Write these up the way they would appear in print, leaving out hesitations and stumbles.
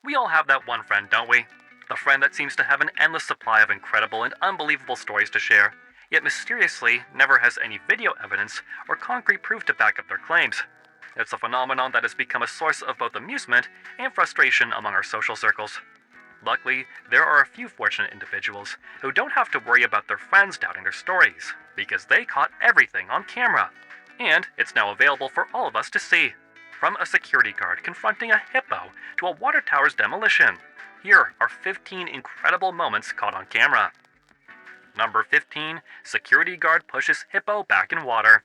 We all have that one friend, don't we? The friend that seems to have an endless supply of incredible and unbelievable stories to share, yet mysteriously never has any video evidence or concrete proof to back up their claims. It's a phenomenon that has become a source of both amusement and frustration among our social circles. Luckily, there are a few fortunate individuals who don't have to worry about their friends doubting their stories, because they caught everything on camera. And it's now available for all of us to see. From a security guard confronting a hippo to a water tower's demolition. Here are 15 incredible moments caught on camera. Number 15, security guard pushes hippo back in water.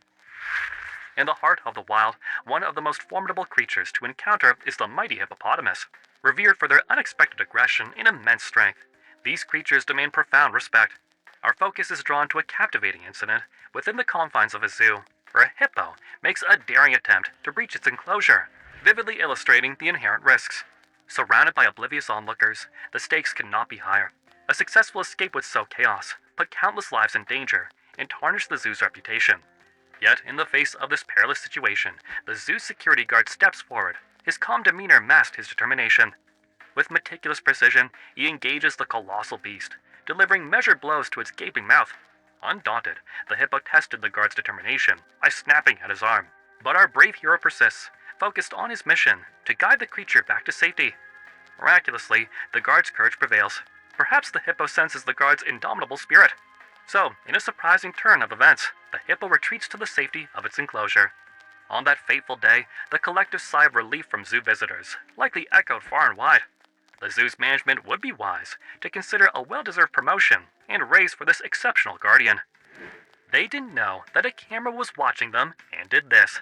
In the heart of the wild, one of the most formidable creatures to encounter is the mighty hippopotamus. Revered for their unexpected aggression and immense strength, these creatures demand profound respect. Our focus is drawn to a captivating incident within the confines of a zoo, where a hippo makes a daring attempt to breach its enclosure, vividly illustrating the inherent risks. Surrounded by oblivious onlookers, the stakes could not be higher. A successful escape would sow chaos, put countless lives in danger, and tarnish the zoo's reputation. Yet, in the face of this perilous situation, the zoo security guard steps forward. His calm demeanor masked his determination. With meticulous precision, he engages the colossal beast, delivering measured blows to its gaping mouth. Undaunted, the hippo tested the guard's determination by snapping at his arm. But our brave hero persists, focused on his mission to guide the creature back to safety. Miraculously, the guard's courage prevails. Perhaps the hippo senses the guard's indomitable spirit. So, in a surprising turn of events, the hippo retreats to the safety of its enclosure. On that fateful day, the collective sigh of relief from zoo visitors likely echoed far and wide. The zoo's management would be wise to consider a well-deserved promotion and raise for this exceptional guardian. They didn't know that a camera was watching them and did this.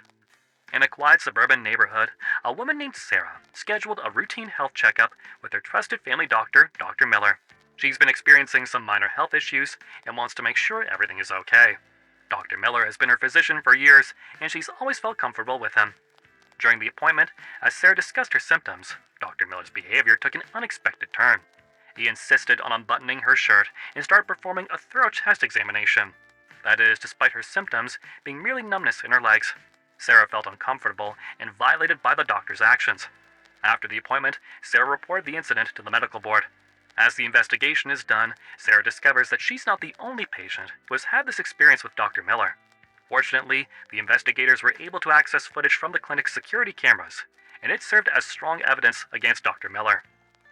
In a quiet suburban neighborhood, a woman named Sarah scheduled a routine health checkup with her trusted family doctor, Dr. Miller. She's been experiencing some minor health issues and wants to make sure everything is okay. Dr. Miller has been her physician for years, and she's always felt comfortable with him. During the appointment, as Sarah discussed her symptoms, Dr. Miller's behavior took an unexpected turn. He insisted on unbuttoning her shirt and started performing a thorough chest examination. That is, despite her symptoms being merely numbness in her legs. Sarah felt uncomfortable and violated by the doctor's actions. After the appointment, Sarah reported the incident to the medical board. As the investigation is done, Sarah discovers that she's not the only patient who has had this experience with Dr. Miller. Fortunately, the investigators were able to access footage from the clinic's security cameras, and it served as strong evidence against Dr. Miller.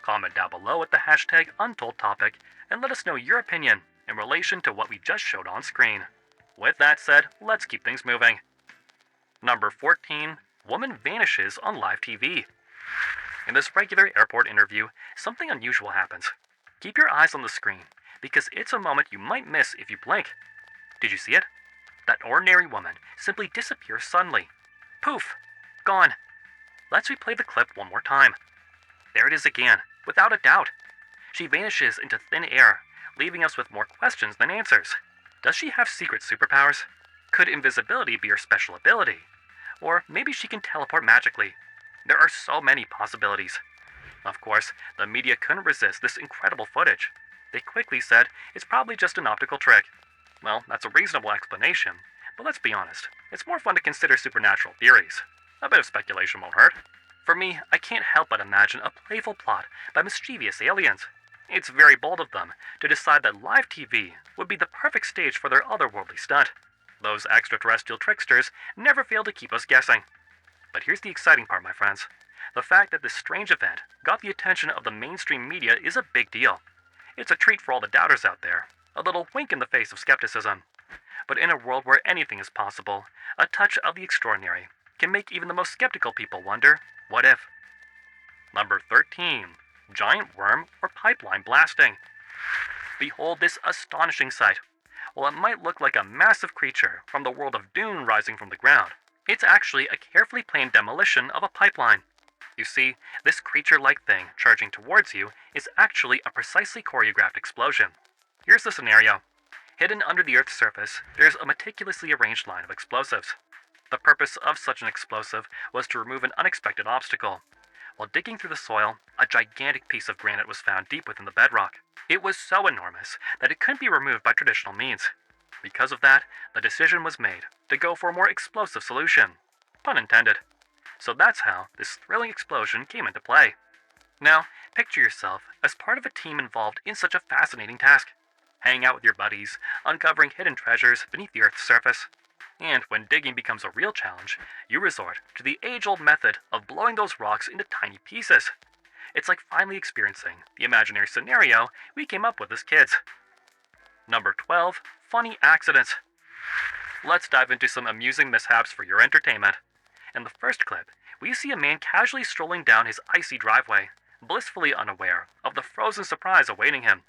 Comment down below with the hashtag #UntoldTopic and let us know your opinion in relation to what we just showed on screen. With that said, let's keep things moving. Number 14, woman vanishes on live TV. In this regular airport interview, something unusual happens. Keep your eyes on the screen, because it's a moment you might miss if you blink. Did you see it? That ordinary woman simply disappears suddenly. Poof! Gone. Let's replay the clip one more time. There it is again, without a doubt. She vanishes into thin air, leaving us with more questions than answers. Does she have secret superpowers? Could invisibility be her special ability? Or maybe she can teleport magically. There are so many possibilities. Of course, the media couldn't resist this incredible footage. They quickly said it's probably just an optical trick. Well, that's a reasonable explanation, but let's be honest, it's more fun to consider supernatural theories. A bit of speculation won't hurt. For me, I can't help but imagine a playful plot by mischievous aliens. It's very bold of them to decide that live TV would be the perfect stage for their otherworldly stunt. Those extraterrestrial tricksters never fail to keep us guessing. But here's the exciting part, my friends. The fact that this strange event got the attention of the mainstream media is a big deal. It's a treat for all the doubters out there, a little wink in the face of skepticism. But in a world where anything is possible, a touch of the extraordinary can make even the most skeptical people wonder, what if? Number 13. Giant worm or pipeline blasting. Behold this astonishing sight. While it might look like a massive creature from the world of Dune rising from the ground, it's actually a carefully planned demolition of a pipeline. You see, this creature-like thing charging towards you is actually a precisely choreographed explosion. Here's the scenario. Hidden under the Earth's surface, there's a meticulously arranged line of explosives. The purpose of such an explosive was to remove an unexpected obstacle. While digging through the soil, a gigantic piece of granite was found deep within the bedrock. It was so enormous that it couldn't be removed by traditional means. Because of that, the decision was made to go for a more explosive solution. Pun intended. So that's how this thrilling explosion came into play. Now, picture yourself as part of a team involved in such a fascinating task. Hanging out with your buddies, uncovering hidden treasures beneath the Earth's surface. And when digging becomes a real challenge, you resort to the age-old method of blowing those rocks into tiny pieces. It's like finally experiencing the imaginary scenario we came up with as kids. Number 12. Funny accidents. Let's dive into some amusing mishaps for your entertainment. In the first clip, we see a man casually strolling down his icy driveway, blissfully unaware of the frozen surprise awaiting him.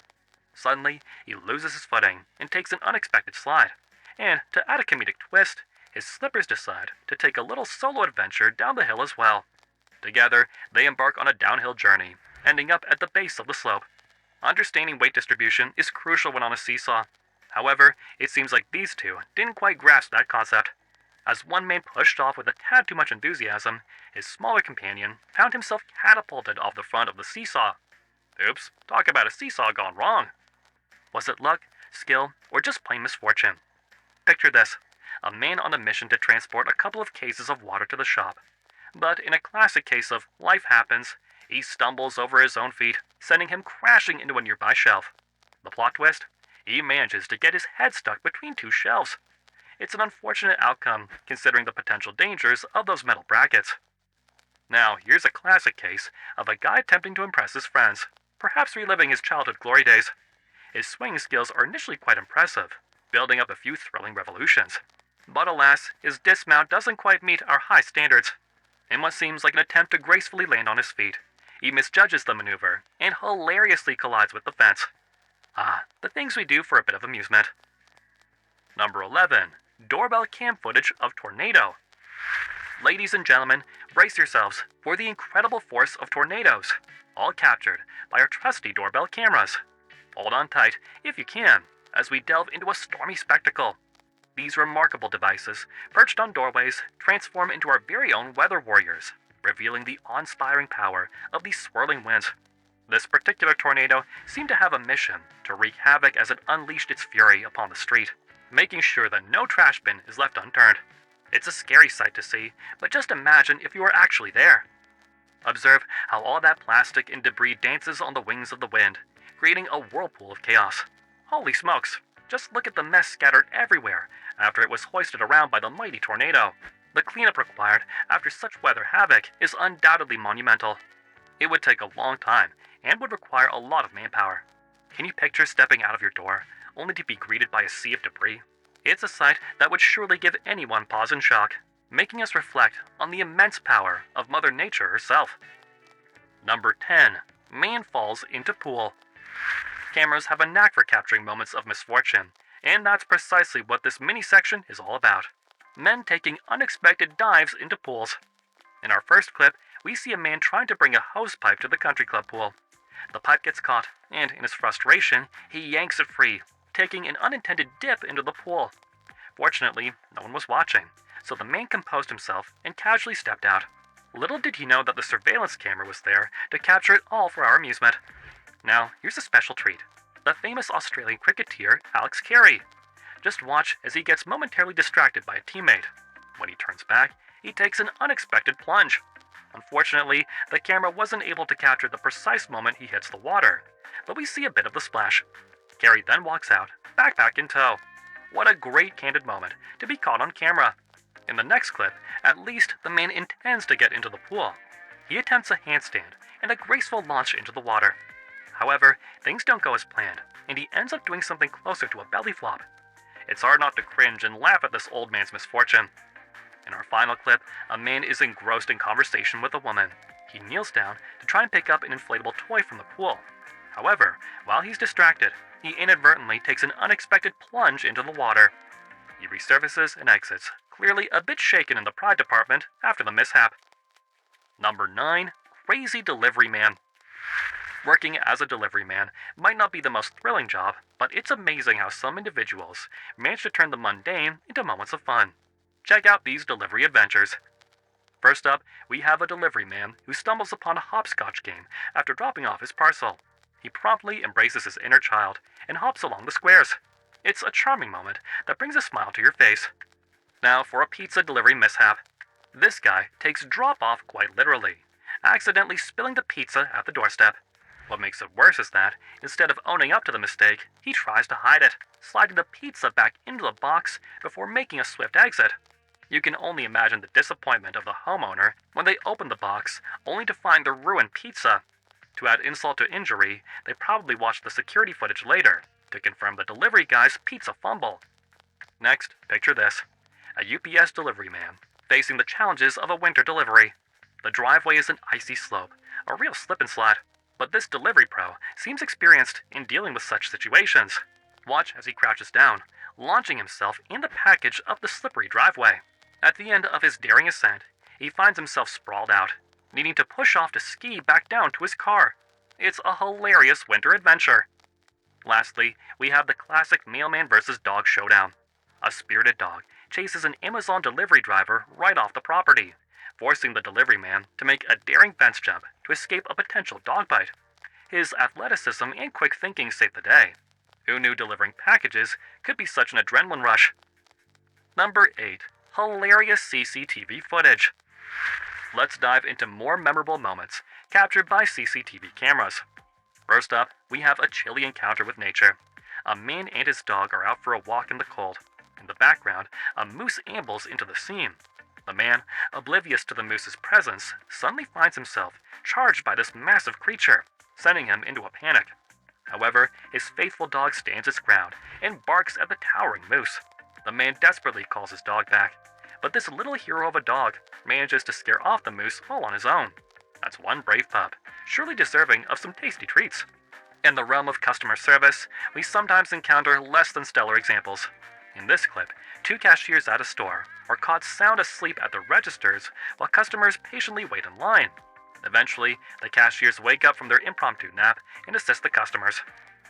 Suddenly, he loses his footing and takes an unexpected slide. And to add a comedic twist, his slippers decide to take a little solo adventure down the hill as well. Together, they embark on a downhill journey, ending up at the base of the slope. Understanding weight distribution is crucial when on a seesaw. However, it seems like these two didn't quite grasp that concept. As one man pushed off with a tad too much enthusiasm, his smaller companion found himself catapulted off the front of the seesaw. Oops, talk about a seesaw gone wrong. Was it luck, skill, or just plain misfortune? Picture this, a man on a mission to transport a couple of cases of water to the shop. But in a classic case of life happens, he stumbles over his own feet, sending him crashing into a nearby shelf. The plot twist? He manages to get his head stuck between two shelves. It's an unfortunate outcome, considering the potential dangers of those metal brackets. Now, here's a classic case of a guy attempting to impress his friends, perhaps reliving his childhood glory days. His swinging skills are initially quite impressive, building up a few thrilling revolutions. But alas, his dismount doesn't quite meet our high standards. In what seems like an attempt to gracefully land on his feet, he misjudges the maneuver and hilariously collides with the fence. The things we do for a bit of amusement. Number 11. Doorbell cam footage of tornado. Ladies and gentlemen, brace yourselves for the incredible force of tornadoes, all captured by our trusty doorbell cameras. Hold on tight, if you can, as we delve into a stormy spectacle. These remarkable devices, perched on doorways, transform into our very own weather warriors, revealing the awe-inspiring power of these swirling winds. This particular tornado seemed to have a mission to wreak havoc as it unleashed its fury upon the street, making sure that no trash bin is left unturned. It's a scary sight to see, but just imagine if you were actually there. Observe how all that plastic and debris dances on the wings of the wind, creating a whirlpool of chaos. Holy smokes, just look at the mess scattered everywhere after it was hoisted around by the mighty tornado. The cleanup required after such weather havoc is undoubtedly monumental. It would take a long time and would require a lot of manpower. Can you picture stepping out of your door, only to be greeted by a sea of debris? It's a sight that would surely give anyone pause and shock, making us reflect on the immense power of Mother Nature herself. Number 10. Man falls into pool. Cameras have a knack for capturing moments of misfortune, and that's precisely what this mini-section is all about. Men taking unexpected dives into pools. In our first clip, we see a man trying to bring a hose pipe to the country club pool. The pipe gets caught, and in his frustration, he yanks it free, taking an unintended dip into the pool. Fortunately, no one was watching, so the man composed himself and casually stepped out. Little did he know that the surveillance camera was there to capture it all for our amusement. Now, here's a special treat. The famous Australian cricketer Alex Carey. Just watch as he gets momentarily distracted by a teammate. When he turns back, he takes an unexpected plunge. Unfortunately, the camera wasn't able to capture the precise moment he hits the water, but we see a bit of the splash. Carey then walks out, backpack in tow. What a great candid moment to be caught on camera. In the next clip, at least the man intends to get into the pool. He attempts a handstand and a graceful launch into the water. However, things don't go as planned, and he ends up doing something closer to a belly flop. It's hard not to cringe and laugh at this old man's misfortune. In our final clip, a man is engrossed in conversation with a woman. He kneels down to try and pick up an inflatable toy from the pool. However, while he's distracted, he inadvertently takes an unexpected plunge into the water. He resurfaces and exits, clearly a bit shaken in the pride department after the mishap. Number 9. Crazy Delivery Man. Working as a delivery man might not be the most thrilling job, but it's amazing how some individuals manage to turn the mundane into moments of fun. Check out these delivery adventures. First up, we have a delivery man who stumbles upon a hopscotch game after dropping off his parcel. He promptly embraces his inner child and hops along the squares. It's a charming moment that brings a smile to your face. Now for a pizza delivery mishap. This guy takes drop-off quite literally. accidentally spilling the pizza at the doorstep. What makes it worse is that, instead of owning up to the mistake, he tries to hide it, sliding the pizza back into the box before making a swift exit. You can only imagine the disappointment of the homeowner when they open the box only to find the ruined pizza. To add insult to injury, they probably watched the security footage later to confirm the delivery guy's pizza fumble. Next, picture this. A UPS delivery man facing the challenges of a winter delivery. The driveway is an icy slope, a real slip and slide. But this delivery pro seems experienced in dealing with such situations. Watch as he crouches down, launching himself in the package of the slippery driveway. At the end of his daring ascent, he finds himself sprawled out, needing to push off to ski back down to his car. It's a hilarious winter adventure. Lastly, we have the classic mailman versus dog showdown. A spirited dog chases an Amazon delivery driver right off the property, forcing the delivery man to make a daring fence jump to escape a potential dog bite. His athleticism and quick thinking saved the day. Who knew delivering packages could be such an adrenaline rush? Number 8. Hilarious CCTV footage. Let's dive into more memorable moments captured by CCTV cameras. First up, we have a chilly encounter with nature. A man and his dog are out for a walk in the cold. In the background, a moose ambles into the scene. The man, oblivious to the moose's presence, suddenly finds himself charged by this massive creature, sending him into a panic. However, his faithful dog stands its ground and barks at the towering moose. The man desperately calls his dog back, but this little hero of a dog manages to scare off the moose all on his own. That's one brave pup, surely deserving of some tasty treats. In the realm of customer service, we sometimes encounter less than stellar examples. In this clip, 2 cashiers at a store are caught sound asleep at the registers while customers patiently wait in line. Eventually, the cashiers wake up from their impromptu nap and assist the customers.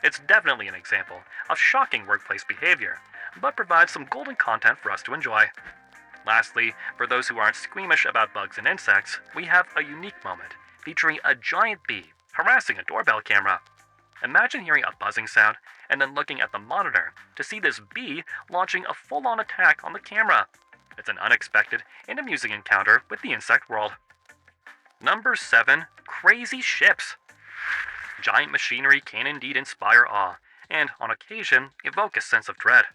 It's definitely an example of shocking workplace behavior, but provides some golden content for us to enjoy. Lastly, for those who aren't squeamish about bugs and insects, we have a unique moment featuring a giant bee harassing a doorbell camera. Imagine hearing a buzzing sound and then looking at the monitor to see this bee launching a full-on attack on the camera. It's an unexpected and amusing encounter with the insect world. Number 7. Crazy ships. Giant machinery can indeed inspire awe, and, on occasion, evoke a sense of dread.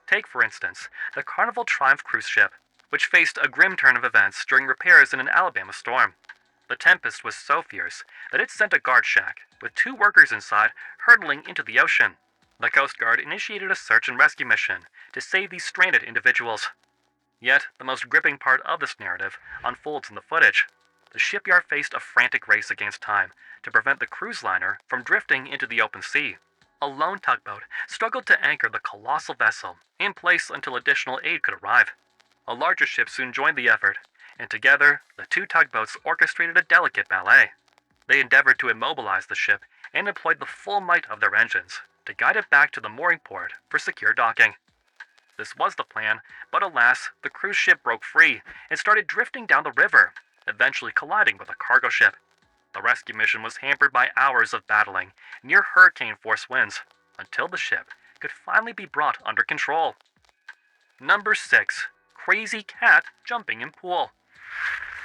Take, for instance, the Carnival Triumph cruise ship, which faced a grim turn of events during repairs in an Alabama storm. The tempest was so fierce that it sent a guard shack, with 2 workers inside hurtling into the ocean. The Coast Guard initiated a search and rescue mission to save these stranded individuals. Yet, the most gripping part of this narrative unfolds in the footage. The shipyard faced a frantic race against time to prevent the cruise liner from drifting into the open sea. A lone tugboat struggled to anchor the colossal vessel in place until additional aid could arrive. A larger ship soon joined the effort, and together, the 2 tugboats orchestrated a delicate ballet. They endeavored to immobilize the ship and employed the full might of their engines to guide it back to the mooring port for secure docking. This was the plan, but alas, the cruise ship broke free and started drifting down the river, eventually colliding with a cargo ship. The rescue mission was hampered by hours of battling near hurricane-force winds until the ship could finally be brought under control. Number 6. Crazy cat jumping in pool.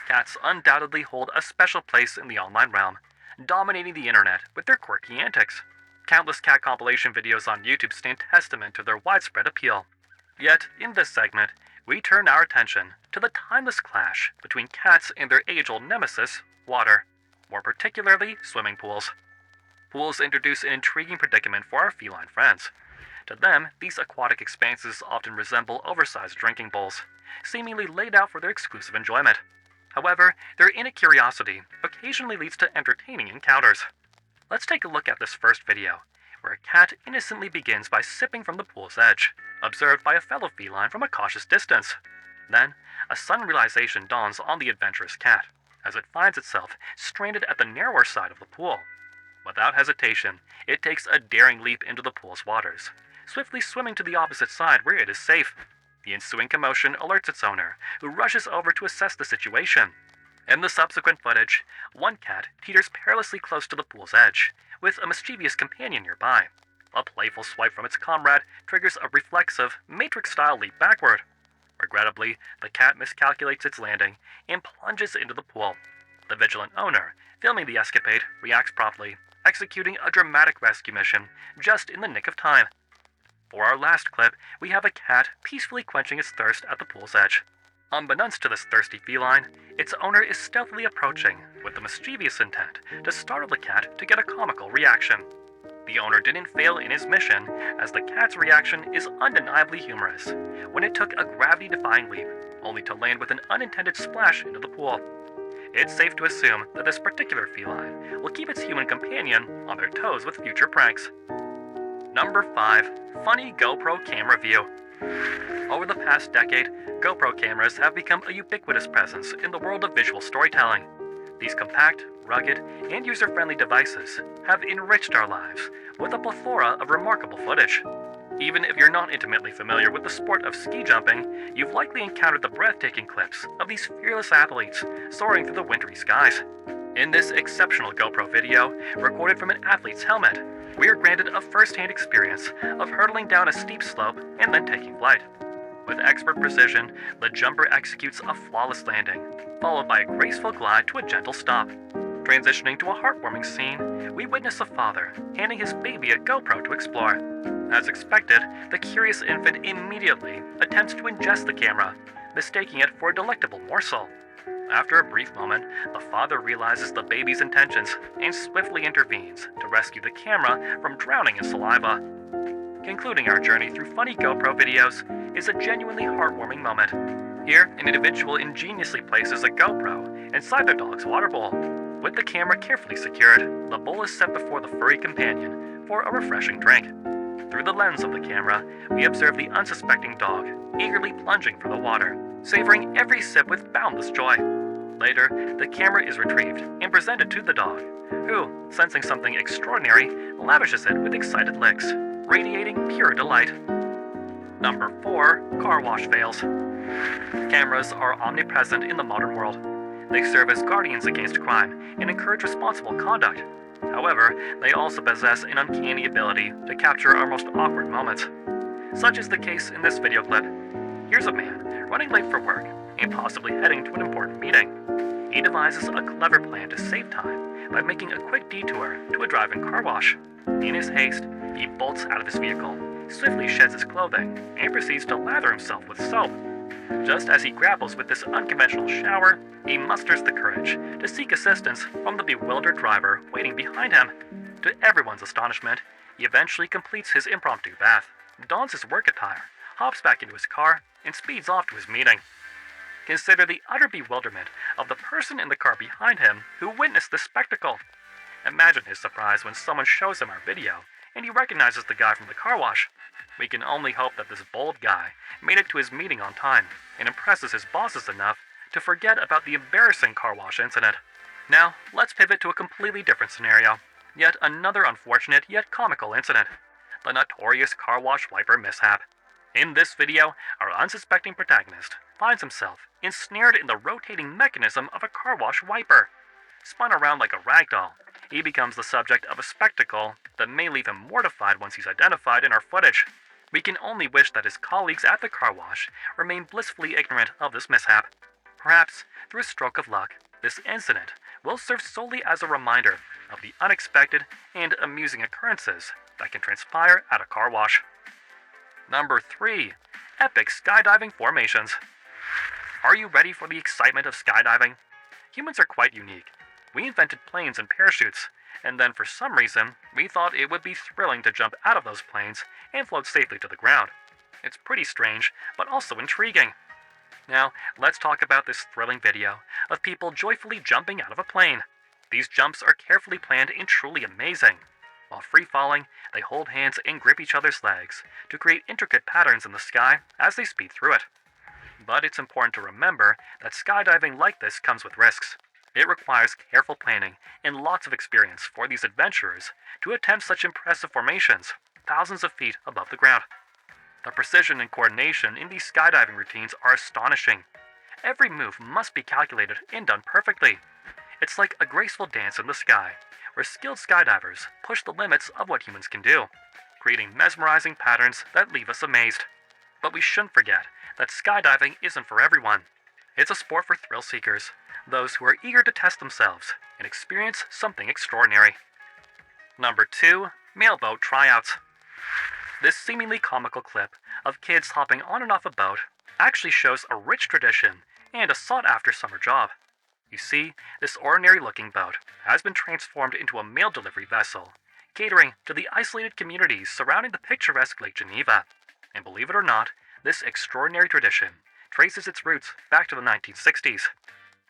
Cats undoubtedly hold a special place in the online realm, dominating the internet with their quirky antics. Countless cat compilation videos on YouTube stand testament to their widespread appeal. Yet, in this segment, we turn our attention to the timeless clash between cats and their age-old nemesis, water, more particularly swimming pools. Pools introduce an intriguing predicament for our feline friends. To them, these aquatic expanses often resemble oversized drinking bowls, seemingly laid out for their exclusive enjoyment. However, their innate curiosity occasionally leads to entertaining encounters. Let's take a look at this first video, where a cat innocently begins by sipping from the pool's edge, observed by a fellow feline from a cautious distance. Then, a sudden realization dawns on the adventurous cat, as it finds itself stranded at the narrower side of the pool. Without hesitation, it takes a daring leap into the pool's waters, swiftly swimming to the opposite side where it is safe. The ensuing commotion alerts its owner, who rushes over to assess the situation. In the subsequent footage, one cat teeters perilously close to the pool's edge, with a mischievous companion nearby. A playful swipe from its comrade triggers a reflexive, Matrix-style leap backward. Regrettably, the cat miscalculates its landing and plunges into the pool. The vigilant owner, filming the escapade, reacts promptly, executing a dramatic rescue mission just in the nick of time. For our last clip, we have a cat peacefully quenching its thirst at the pool's edge. Unbeknownst to this thirsty feline, its owner is stealthily approaching with the mischievous intent to startle the cat to get a comical reaction. The owner didn't fail in his mission, as the cat's reaction is undeniably humorous when it took a gravity-defying leap, only to land with an unintended splash into the pool. It's safe to assume that this particular feline will keep its human companion on their toes with future pranks. Number 5. Funny GoPro camera view. Over the past decade, GoPro cameras have become a ubiquitous presence in the world of visual storytelling. These compact, rugged, and user-friendly devices have enriched our lives with a plethora of remarkable footage. Even if you're not intimately familiar with the sport of ski jumping, you've likely encountered the breathtaking clips of these fearless athletes soaring through the wintry skies. In this exceptional GoPro video, recorded from an athlete's helmet, we are granted a first-hand experience of hurtling down a steep slope and then taking flight. With expert precision, the jumper executes a flawless landing, followed by a graceful glide to a gentle stop. Transitioning to a heartwarming scene, we witness a father handing his baby a GoPro to explore. As expected, the curious infant immediately attempts to ingest the camera, mistaking it for a delectable morsel. After a brief moment, the father realizes the baby's intentions and swiftly intervenes to rescue the camera from drowning in saliva. Concluding our journey through funny GoPro videos is a genuinely heartwarming moment. Here, an individual ingeniously places a GoPro inside their dog's water bowl. With the camera carefully secured, the bowl is set before the furry companion for a refreshing drink. Through the lens of the camera, we observe the unsuspecting dog eagerly plunging for the water, savoring every sip with boundless joy. Later, the camera is retrieved and presented to the dog, who, sensing something extraordinary, lavishes it with excited licks, radiating pure delight. Number 4. Car wash fails. Cameras are omnipresent in the modern world. They serve as guardians against crime and encourage responsible conduct. However, they also possess an uncanny ability to capture our most awkward moments. Such is the case in this video clip. Here's a man running late for work and possibly heading to an important meeting. He devises a clever plan to save time by making a quick detour to a drive-in car wash. In his haste, he bolts out of his vehicle, swiftly sheds his clothing, and proceeds to lather himself with soap. Just as he grapples with this unconventional shower, he musters the courage to seek assistance from the bewildered driver waiting behind him. To everyone's astonishment, he eventually completes his impromptu bath, dons his work attire, hops back into his car, and speeds off to his meeting. Consider the utter bewilderment of the person in the car behind him who witnessed this spectacle. Imagine his surprise when someone shows him our video and he recognizes the guy from the car wash. We can only hope that this bold guy made it to his meeting on time and impresses his bosses enough to forget about the embarrassing car wash incident. Now, let's pivot to a completely different scenario. Yet another unfortunate yet comical incident. The notorious car wash wiper mishap. In this video, our unsuspecting protagonist finds himself ensnared in the rotating mechanism of a car wash wiper. Spun around like a rag doll, he becomes the subject of a spectacle that may leave him mortified once he's identified in our footage. We can only wish that his colleagues at the car wash remain blissfully ignorant of this mishap. Perhaps, through a stroke of luck, this incident will serve solely as a reminder of the unexpected and amusing occurrences that can transpire at a car wash. Number 3. Epic skydiving formations. Are you ready for the excitement of skydiving? Humans are quite unique. We invented planes and parachutes, and then for some reason, we thought it would be thrilling to jump out of those planes and float safely to the ground. It's pretty strange, but also intriguing. Now, let's talk about this thrilling video of people joyfully jumping out of a plane. These jumps are carefully planned and truly amazing. While free-falling, they hold hands and grip each other's legs to create intricate patterns in the sky as they speed through it. But it's important to remember that skydiving like this comes with risks. It requires careful planning and lots of experience for these adventurers to attempt such impressive formations thousands of feet above the ground. The precision and coordination in these skydiving routines are astonishing. Every move must be calculated and done perfectly. It's like a graceful dance in the sky, where skilled skydivers push the limits of what humans can do, creating mesmerizing patterns that leave us amazed. But we shouldn't forget that skydiving isn't for everyone. It's a sport for thrill seekers, those who are eager to test themselves and experience something extraordinary. Number 2. Mailboat Tryouts. This seemingly comical clip of kids hopping on and off a boat actually shows a rich tradition and a sought-after summer job. You see, this ordinary-looking boat has been transformed into a mail delivery vessel, catering to the isolated communities surrounding the picturesque Lake Geneva. And believe it or not, this extraordinary tradition traces its roots back to the 1960s.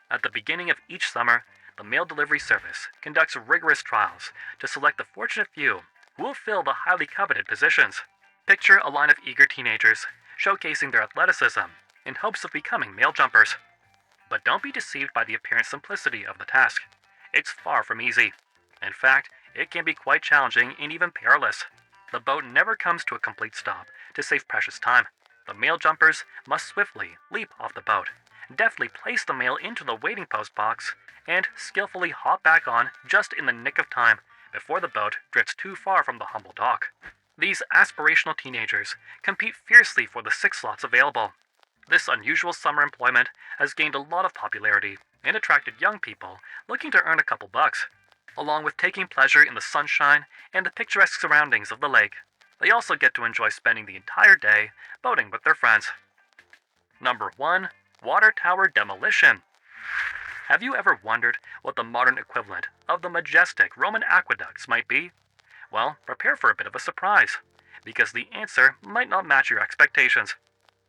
At the beginning of each summer, the mail delivery service conducts rigorous trials to select the fortunate few who will fill the highly coveted positions. Picture a line of eager teenagers showcasing their athleticism in hopes of becoming mail jumpers. But don't be deceived by the apparent simplicity of the task. It's far from easy. In fact, it can be quite challenging and even perilous. The boat never comes to a complete stop to save precious time. The mail jumpers must swiftly leap off the boat, deftly place the mail into the waiting post box, and skillfully hop back on just in the nick of time before the boat drifts too far from the humble dock. These aspirational teenagers compete fiercely for the 6 slots available. This unusual summer employment has gained a lot of popularity and attracted young people looking to earn a couple bucks. Along with taking pleasure in the sunshine and the picturesque surroundings of the lake, they also get to enjoy spending the entire day boating with their friends. Number 1. Water Tower Demolition. Have you ever wondered what the modern equivalent of the majestic Roman aqueducts might be? Well, prepare for a bit of a surprise, because the answer might not match your expectations.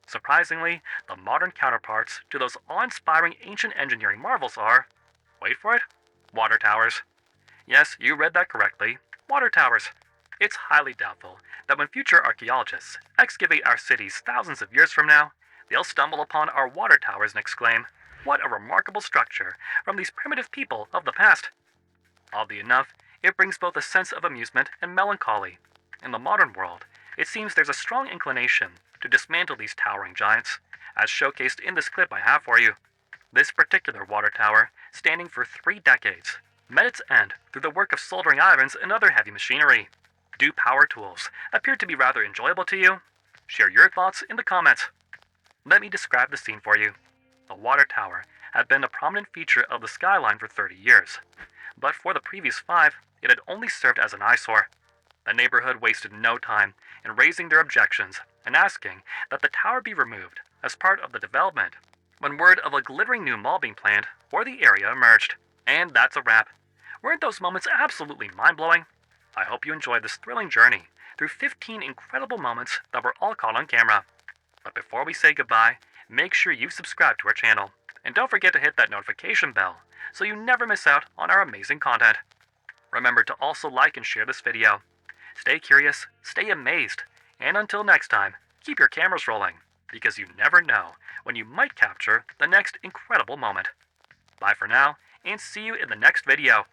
Surprisingly, the modern counterparts to those awe-inspiring ancient engineering marvels are, wait for it, water towers. Yes, you read that correctly, water towers. It's highly doubtful that when future archaeologists excavate our cities thousands of years from now, they'll stumble upon our water towers and exclaim, "What a remarkable structure from these primitive people of the past." Oddly enough, it brings both a sense of amusement and melancholy. In the modern world, it seems there's a strong inclination to dismantle these towering giants, as showcased in this clip I have for you. This particular water tower, standing for 3 decades, met its end through the work of soldering irons and other heavy machinery. Do power tools appear to be rather enjoyable to you? Share your thoughts in the comments. Let me describe the scene for you. The water tower had been a prominent feature of the skyline for 30 years, but for the previous 5, it had only served as an eyesore. The neighborhood wasted no time in raising their objections and asking that the tower be removed as part of the development, when word of a glittering new mall being planned for the area emerged. And that's a wrap. Weren't those moments absolutely mind-blowing? I hope you enjoyed this thrilling journey through 15 incredible moments that were all caught on camera. But before we say goodbye, make sure you subscribe to our channel, and don't forget to hit that notification bell so you never miss out on our amazing content. Remember to also like and share this video. Stay curious, stay amazed, and until next time, keep your cameras rolling, because you never know when you might capture the next incredible moment. Bye for now, and see you in the next video.